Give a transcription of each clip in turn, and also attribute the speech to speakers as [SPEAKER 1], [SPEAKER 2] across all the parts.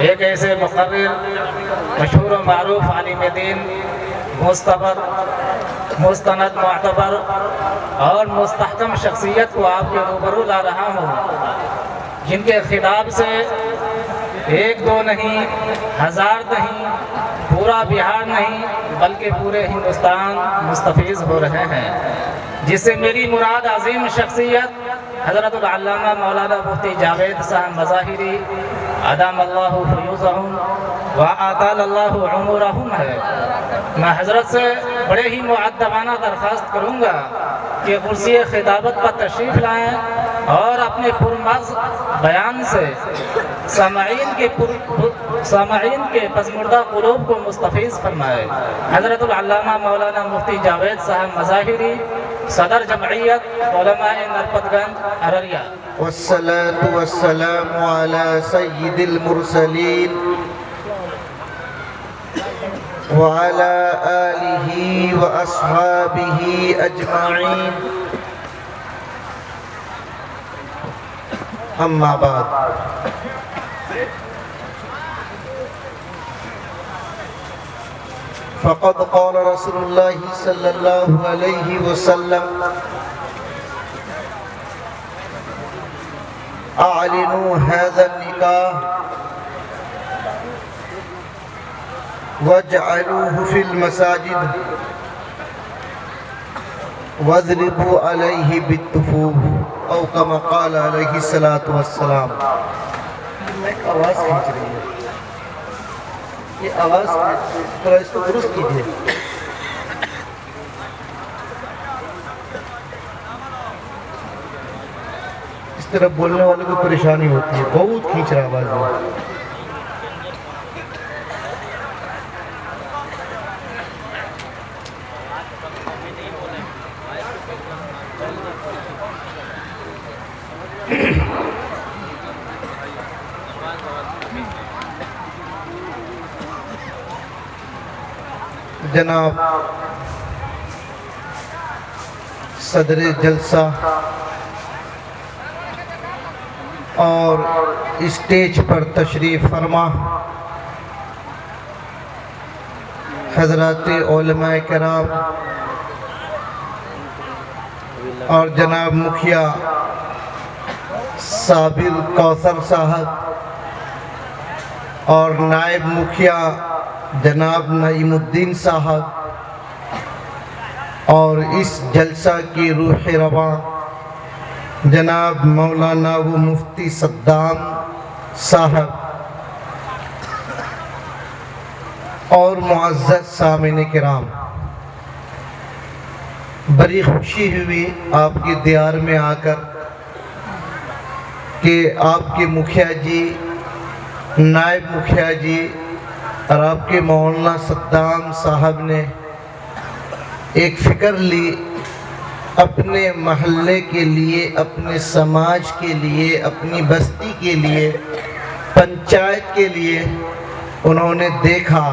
[SPEAKER 1] ایک ایسے مقرر مشہور و معروف عالم دین مستبر مستند معتبر اور مستحکم شخصیت کو آپ کے روبرو لا رہا ہوں، جن کے خطاب سے ایک دو نہیں، ہزار نہیں، پورا بہار نہیں بلکہ پورے ہندوستان مستفیض ہو رہے ہیں، جس سے میری مراد عظیم شخصیت حضرت العلامہ مولانا مفتی جاوید صاحب مظاہری ادام اللہ فیوزہم وآطال اللہ عمرہم ہے۔ میں حضرت سے بڑے ہی مؤدبانہ درخواست کروں گا کہ کرسی خطابت پر تشریف لائیں اور اپنے پرمغز بیان سے سامعین کے پسمردہ قلوب کو مستفیض فرمائے۔ حضرت العلامہ مولانا مفتی جاوید صاحب مظاہری، صدر جمعیت علماء نرپت گنج ارریہ۔
[SPEAKER 2] والصلاة والسلام على سید المرسلین وعلى آلہ واصحابہ اجمعین، اما بعد۔ فقد قال رسول اللہ صلی اللہ علیہ وسلم: اعلنوا هذا النکاح واجعلوه في المساجد واضربوا عليه بالطفوف، او كما قال علیہ الصلاۃ والسلام۔ ایک آواز کھینچ رہی ہے، یہ آواز تھوڑا اس کو درست کیجیے۔ اس طرح بولنے والوں کو پریشانی ہوتی ہے، بہت کھینچ رہا آواز ہے۔ جناب صدر جلسہ اور اسٹیج پر تشریف فرما حضرات علماء کرام اور جناب مکھیا صابر کوثر صاحب اور نائب مکھیا جناب نعیم الدین صاحب اور اس جلسہ کی روح رواں جناب مولانا و مفتی صدام صاحب اور معزز سامعین کرام، بڑی خوشی ہوئی آپ کی دیار میں آ کر کہ آپ کے مکھیا جی، نائب مکھیا جی اور آپ کے مولانا صدام صاحب نے ایک فکر لی اپنے محلے کے لیے، اپنے سماج کے لیے، اپنی بستی کے لیے، پنچایت کے لیے۔ انہوں نے دیکھا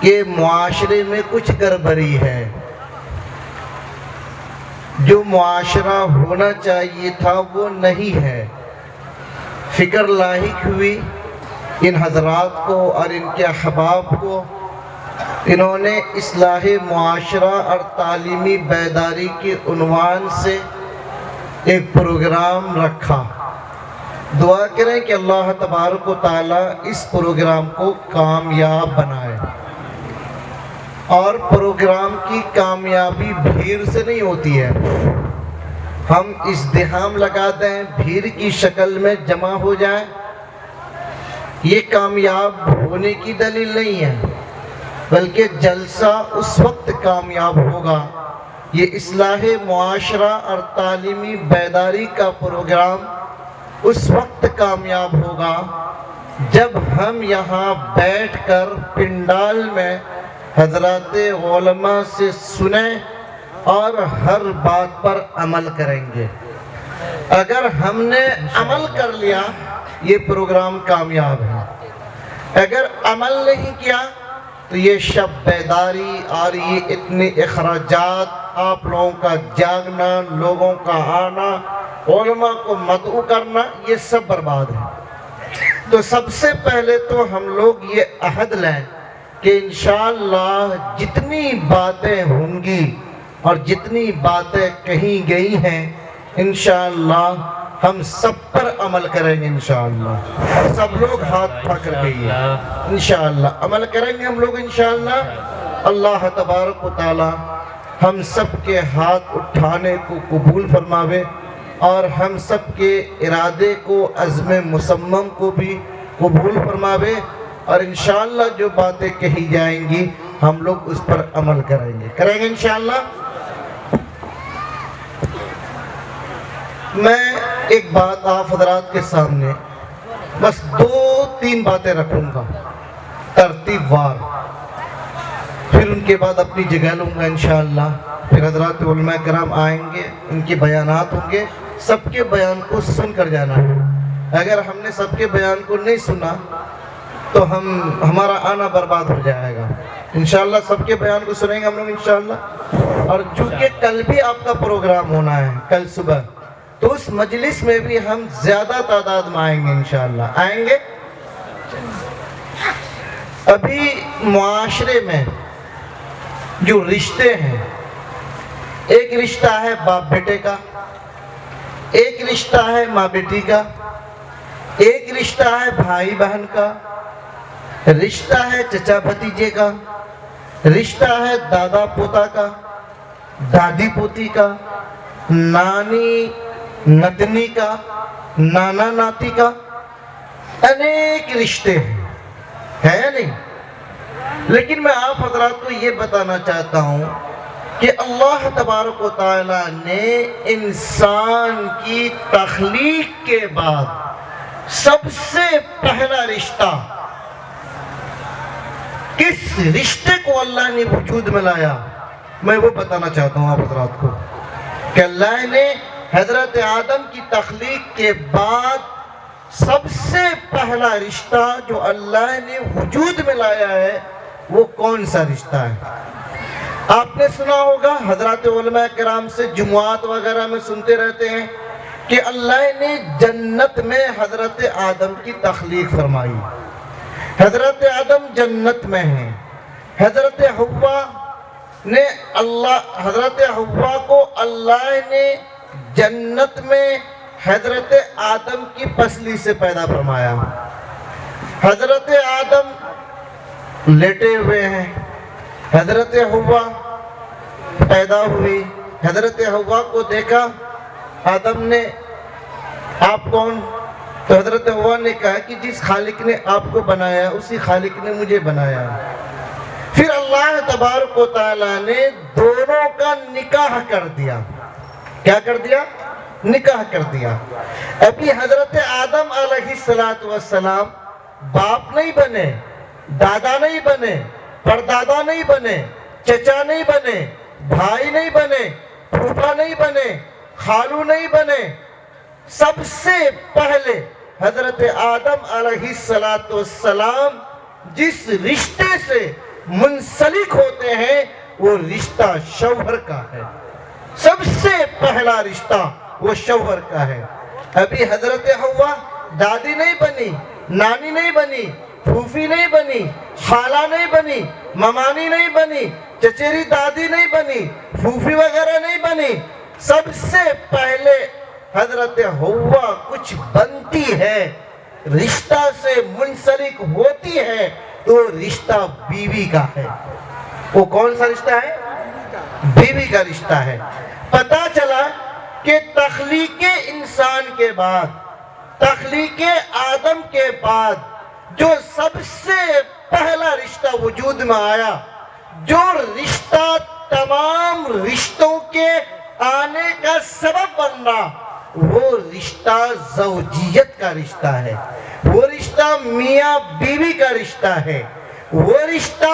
[SPEAKER 2] کہ معاشرے میں کچھ گڑبڑی ہے، جو معاشرہ ہونا چاہیے تھا وہ نہیں ہے۔ فکر لاحق ہوئی ان حضرات کو اور ان کے احباب کو، انہوں نے اصلاح معاشرہ اور تعلیمی بیداری کے عنوان سے ایک پروگرام رکھا۔ دعا کریں کہ اللہ تبارک و تعالیٰ اس پروگرام کو کامیاب بنائے، اور پروگرام کی کامیابی بھیڑ سے نہیں ہوتی ہے۔ ہم ازدحام لگاتے ہیں، بھیڑ کی شکل میں جمع ہو جائیں، یہ کامیاب ہونے کی دلیل نہیں ہے، بلکہ جلسہ اس وقت کامیاب ہوگا، یہ اصلاح معاشرہ اور تعلیمی بیداری کا پروگرام اس وقت کامیاب ہوگا جب ہم یہاں بیٹھ کر پنڈال میں حضرات علماء سے سنیں اور ہر بات پر عمل کریں گے۔ اگر ہم نے عمل کر لیا یہ پروگرام کامیاب ہے، اگر عمل نہیں کیا تو یہ شب بیداری اور یہ اتنے اخراجات، آپ لوگوں کا جاگنا، لوگوں کا آنا، علماء کو مدعو کرنا، یہ سب برباد ہے۔ تو سب سے پہلے تو ہم لوگ یہ عہد لیں کہ انشاءاللہ جتنی باتیں ہوں گی اور جتنی باتیں کہی گئی ہیں انشاءاللہ ہم سب پر عمل کریں گے انشاءاللہ. سب لوگ ہاتھ پکڑ گئی ہیں انشاءاللہ عمل کریں گے ہم لوگ انشاءاللہ. اللہ تبارک و تعالی ہم سب کے ہاتھ اٹھانے کو قبول فرماوے اور ہم سب کے ارادے کو عزم مصمم کو بھی قبول فرماوے اور انشاءاللہ جو باتیں کہی جائیں گی ہم لوگ اس پر عمل کریں گے انشاءاللہ. میں ایک بات آپ حضرات کے سامنے بس 2-3 باتیں رکھوں گا ترتیب وار، پھر ان کے بعد اپنی جگہ لوں گا انشاءاللہ. پھر حضرات علماء کرام آئیں گے، ان کے بیانات ہوں گے، سب کے بیان کو سن کر جانا ہے. اگر ہم نے سب کے بیان کو نہیں سنا تو ہمارا آنا برباد ہو جائے گا. انشاءاللہ سب کے بیان کو سنیں گے ہم لوگ انشاءاللہ. اور چونکہ کل بھی آپ کا پروگرام ہونا ہے کل صبح، تو اس مجلس میں بھی ہم زیادہ تعداد میں آئیں گے انشاءاللہ. آئیں گے. ابھی معاشرے میں جو رشتے ہیں، ایک رشتہ ہے باپ بیٹے کا، ایک رشتہ ہے ماں بیٹی کا، ایک رشتہ ہے بھائی بہن کا، رشتہ ہے چچا بھتیجے کا، رشتہ ہے دادا پوتا کا، دادی پوتی کا، نانی نتنی کا، نانا ناتی کا. انیک رشتے ہیں، ہے یا نہیں؟ لیکن میں آپ حضرات کو یہ بتانا چاہتا ہوں کہ اللہ تبارک و تعالیٰ نے انسان کی تخلیق کے بعد سب سے پہلا رشتہ، کس رشتے کو اللہ نے وجود میں لایا، میں وہ بتانا چاہتا ہوں آپ حضرات کو کہ اللہ نے حضرت آدم کی تخلیق کے بعد سب سے پہلا رشتہ جو اللہ نے وجود میں لایا ہے وہ کون سا رشتہ ہے؟ آپ نے سنا ہوگا، حضرات علماء کرام سے جمعات وغیرہ میں سنتے رہتے ہیں کہ اللہ نے جنت میں حضرت آدم کی تخلیق فرمائی. حضرت آدم جنت میں ہیں. حضرت حوا کو اللہ نے جنت میں حضرت آدم کی پسلی سے پیدا فرمایا. حضرت آدم لیٹے ہوئے ہیں، حضرت حوا پیدا ہوئی. حضرت حوا کو دیکھا آدم نے، آپ کون؟ تو حضرت حوا نے کہا کہ جس خالق نے آپ کو بنایا اسی خالق نے مجھے بنایا. پھر اللہ تبارک و تعالیٰ نے دونوں کا نکاح کر دیا. کیا کر دیا؟ نکاح کر دیا. ابھی حضرت آدم علیہ السلام باپ نہیں بنے، دادا نہیں بنے، پردادا نہیں بنے، چچا نہیں بنے، بھائی نہیں بنے، پھوپھا نہیں بنے، خالو نہیں بنے. سب سے پہلے حضرت آدم علیہ السلام جس رشتے سے منسلک ہوتے ہیں وہ رشتہ شوہر کا ہے. سب سے پہلا رشتہ وہ شوہر کا ہے. ابھی حضرت حوا دادی نہیں بنی، نانی نہیں بنی، پھوفی نہیں بنی، خالہ نہیں بنی، ممانی نہیں بنی، چچیری دادی نہیں بنی، پھوفی وغیرہ نہیں بنی. سب سے پہلے حضرت حوا کچھ بنتی ہے، رشتہ سے منسلک ہوتی ہے تو رشتہ بیوی کا ہے. وہ کون سا رشتہ ہے؟ بیوی کا رشتہ ہے. پتا چلا کہ تخلیق انسان کے بعد، تخلیق آدم کے بعد جو سب سے پہلا رشتہ وجود میں آیا، جو رشتہ تمام رشتوں کے آنے کا سبب بن رہا، وہ رشتہ زوجیت کا رشتہ ہے. وہ رشتہ میاں بیوی کا رشتہ ہے. وہ رشتہ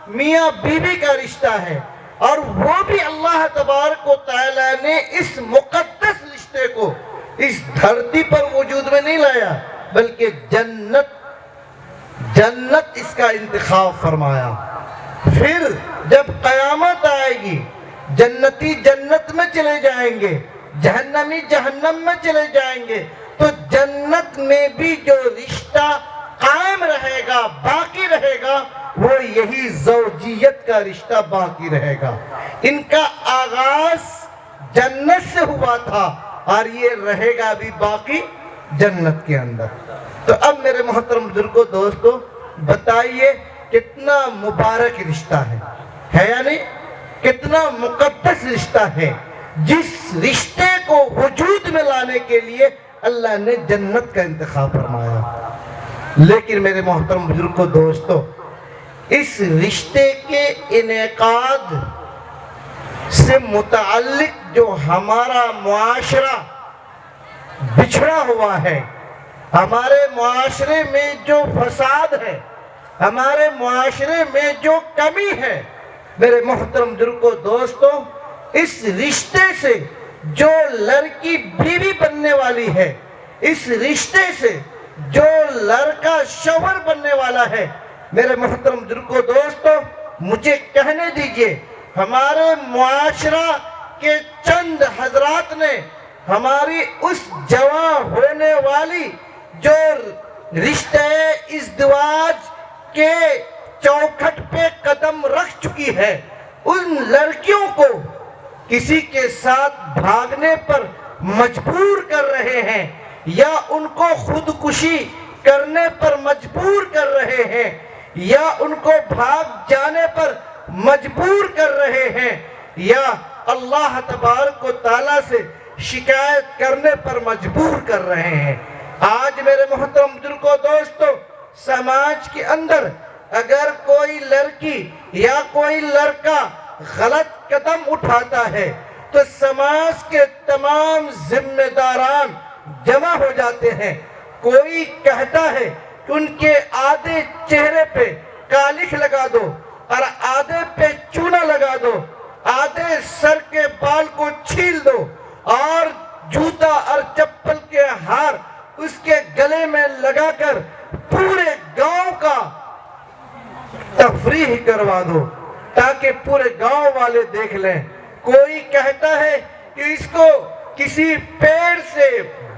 [SPEAKER 2] میاں بیوی کا رشتہ ہے. اور وہ بھی اللہ تبارک و تعالیٰ نے اس مقدس رشتے کو اس دھرتی پر وجود میں نہیں لایا، بلکہ جنت اس کا انتخاب فرمایا. پھر جب قیامت آئے گی، جنتی جنت میں چلے جائیں گے، جہنمی جہنم میں چلے جائیں گے، تو جنت میں بھی جو رشتہ قائم رہے گا، باقی رہے گا، وہ یہی زوجیت کا رشتہ باقی رہے گا۔ ان کا آغاز جنت سے ہوا تھا اور یہ رہے گا بھی باقی جنت کے اندر۔ تو اب میرے محترم بزرگوں، دوستو، بتائیے کتنا مبارک رشتہ ہے یا نہیں؟ کتنا مقدس رشتہ ہے، جس رشتے کو وجود میں لانے کے لیے اللہ نے جنت کا انتخاب فرمایا۔ لیکن میرے محترم بزرگوں، دوستو، اس رشتے کے انعقاد سے متعلق جو ہمارا معاشرہ بچھڑا ہوا ہے، ہمارے معاشرے میں جو فساد ہے، ہمارے معاشرے میں جو کمی ہے، میرے محترم بزرگوں، دوستو، اس رشتے سے جو لڑکی بیوی بننے والی ہے، اس رشتے سے جو لڑکا شوہر بننے والا ہے، میرے محترم بزرگوں، دوستو، مجھے کہنے دیجئے، ہمارے معاشرہ کے چند حضرات نے ہماری اس جوان ہونے والی جو رشتہ ازدواج کے چوکھٹ پہ قدم رکھ چکی ہے، ان لڑکیوں کو کسی کے ساتھ بھاگنے پر مجبور کر رہے ہیں، یا ان کو خودکشی کرنے پر مجبور کر رہے ہیں، یا ان کو بھاگ جانے پر مجبور کر رہے ہیں، یا اللہ تبارک و تعالیٰ سے شکایت کرنے پر مجبور کر رہے ہیں۔ آج میرے محترم بزرگوں، دوستو، سماج کے اندر اگر کوئی لڑکی یا کوئی لڑکا غلط قدم اٹھاتا ہے تو سماج کے تمام ذمہ داران جمع ہو جاتے ہیں۔ کوئی کہتا ہے کہ ان کے آدھے چہرے پہ کالخ لگا دو اور آدھے پہ چونا لگا دو، آدھے سر کے بال کو چھیل دو اور جوتا اور چپل کے ہار اس کے گلے میں لگا کر پورے گاؤں کا تفریح کروا دو تاکہ پورے گاؤں والے دیکھ لیں۔ کوئی کہتا ہے کہ اس کو کسی پیڑ سے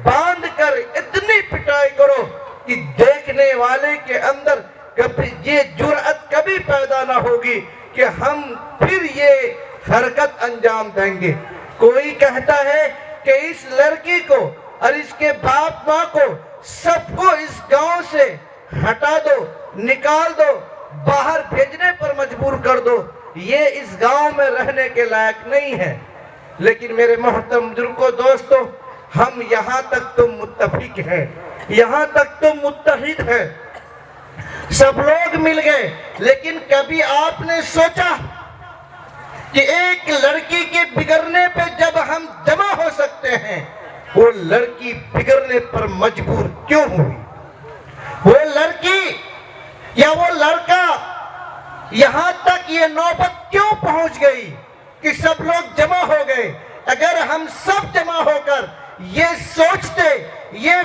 [SPEAKER 2] باندھ کر اتنی پٹائی کرو کہ دیکھنے والے کے اندر کبھی یہ جرأت کبھی پیدا نہ ہوگی کہ ہم پھر یہ حرکت انجام دیں گے۔ کوئی کہتا ہے کہ اس لڑکی کو اور اس کے باپ ماں کو سب کو اس گاؤں سے ہٹا دو، نکال دو، باہر بھیجنے پر مجبور کر دو، یہ اس گاؤں میں رہنے کے لائق نہیں ہے۔ لیکن میرے محترم بزرگوں، دوستو، ہم یہاں تک تو متفق ہیں، یہاں تک تو متحد ہیں، سب لوگ مل گئے۔ لیکن کبھی آپ نے سوچا کہ ایک لڑکی کے بگڑنے پہ جب ہم جمع ہو سکتے ہیں، وہ لڑکی بگڑنے پر مجبور کیوں ہوئی؟ وہ لڑکی یا وہ لڑکا یہاں تک یہ نوبت کیوں پہنچ گئی کہ سب لوگ جمع ہو گئے؟ اگر ہم سب جمع ہو کر یہ سوچتے، یہ